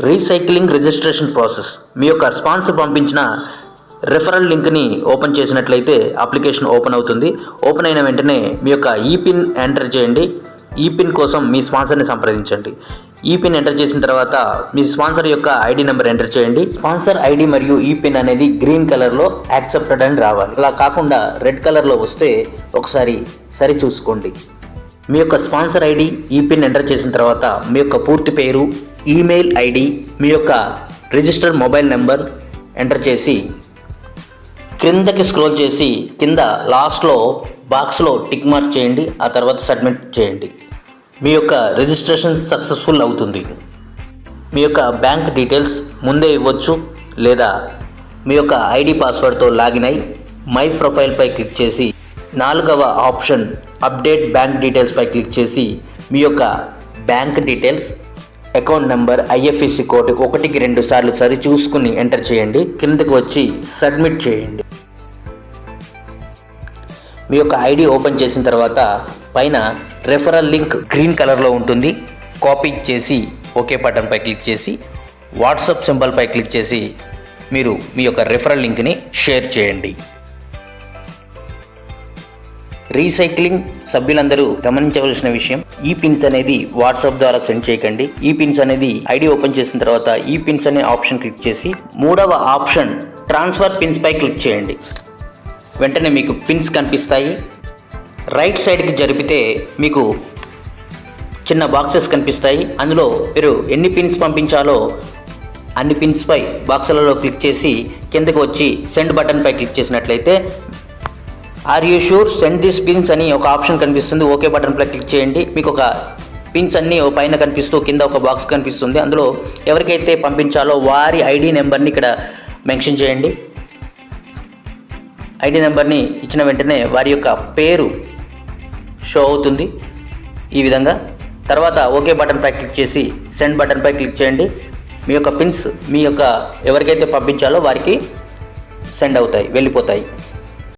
Recycling registration process. మీ యొక్క sponsor పంపించిన referral లింక్ని ఓపెన్ చేసినట్లయితే అప్లికేషన్ ఓపెన్ అవుతుంది. ఓపెన్ అయిన వెంటనే మీ యొక్క ఈపిన్ ఎంటర్ చేయండి. ఈపిన్ కోసం మీ స్పాన్సర్ని సంప్రదించండి. ఈపిన్ ఎంటర్ చేసిన తర్వాత మీ స్పాన్సర్ యొక్క ఐడి నెంబర్ ఎంటర్ చేయండి. స్పాన్సర్ ఐడి మరియు ఈపిన్ అనేది గ్రీన్ కలర్లో యాక్సెప్టెడ్ అని రావాలి. అలా కాకుండా రెడ్ కలర్లో వస్తే ఒకసారి సరి చూసుకోండి. మీ యొక్క స్పాన్సర్ ఐడి ఈపిన్ ఎంటర్ చేసిన తర్వాత మీ యొక్క పూర్తి పేరు, ఈమెయిల్ ఐడి, మీ యొక్క రిజిస్టర్డ్ మొబైల్ నెంబర్ ఎంటర్ చేసి క్రిందకి స్క్రోల్ చేసి కింద లాస్ట్లో బాక్స్లో టిక్ మార్క్ చేయండి. ఆ తర్వాత సబ్మిట్ చేయండి. మీ యొక్క రిజిస్ట్రేషన్ సక్సెస్ఫుల్ అవుతుంది. మీ యొక్క బ్యాంక్ డీటెయిల్స్ ముందే ఇవ్వచ్చు, లేదా మీ యొక్క ఐడి పాస్వర్డ్తో లాగిన్ అయి మై ప్రొఫైల్పై క్లిక్ చేసి 4వ ఆప్షన్ అప్డేట్ బ్యాంక్ డీటెయిల్స్పై క్లిక్ చేసి మీ యొక్క bank details, account number, IFSC code 1కి 2 సార్లు సరి చూసుకుని ఎంటర్ చేయండి. కిందకి వచ్చి సబ్మిట్ చేయండి. మీ యొక్క ఐడి ఓపెన్ చేసిన తర్వాత పైన రెఫరల్ లింక్ గ్రీన్ కలర్లో ఉంటుంది. కాపీ చేసి ఓకే బటన్పై క్లిక్ చేసి వాట్సాప్ సింబల్పై క్లిక్ చేసి మీరు మీ యొక్క రెఫరల్ లింక్ని షేర్ చేయండి. రీసైక్లింగ్ సభ్యులందరూ గమనించవలసిన విషయం, ఈ పిన్స్ అనేది వాట్సాప్ ద్వారా సెండ్ చేయకండి. ఈ పిన్స్ అనేది ఐడి ఓపెన్ చేసిన తర్వాత ఈ పిన్స్ అనే ఆప్షన్ క్లిక్ చేసి 3వ ఆప్షన్ ట్రాన్స్ఫర్ పిన్స్ పై క్లిక్ చేయండి. వెంటనే మీకు పిన్స్ కనిపిస్తాయి. రైట్ సైడ్కి జరిపితే మీకు చిన్న బాక్సెస్ కనిపిస్తాయి. అందులో మీరు ఎన్ని పిన్స్ పంపించాలో అన్ని పిన్స్పై బాక్సులలో క్లిక్ చేసి కిందకి వచ్చి సెండ్ బటన్పై క్లిక్ చేసినట్లయితే are you sure send this pins అని ఒక ఆప్షన్ కనిపిస్తుంది. ఓకే బటన్పై క్లిక్ చేయండి. మీకు ఒక పిన్స్ అన్నీ పైన కనిపిస్తూ కింద ఒక బాక్స్ కనిపిస్తుంది. అందులో ఎవరికైతే పంపించాలో వారి ఐడి నెంబర్ని ఇక్కడ మెన్షన్ చేయండి. ఐడి నెంబర్ని ఇచ్చిన వెంటనే వారి యొక్క పేరు షో అవుతుంది ఈ విధంగా. తర్వాత ఓకే బటన్పై క్లిక్ చేసి సెండ్ బటన్పై క్లిక్ చేయండి. మీ యొక్క పిన్స్ మీ యొక్క ఎవరికైతే పంపించాలో వారికి సెండ్ అవుతాయి, వెళ్ళిపోతాయి.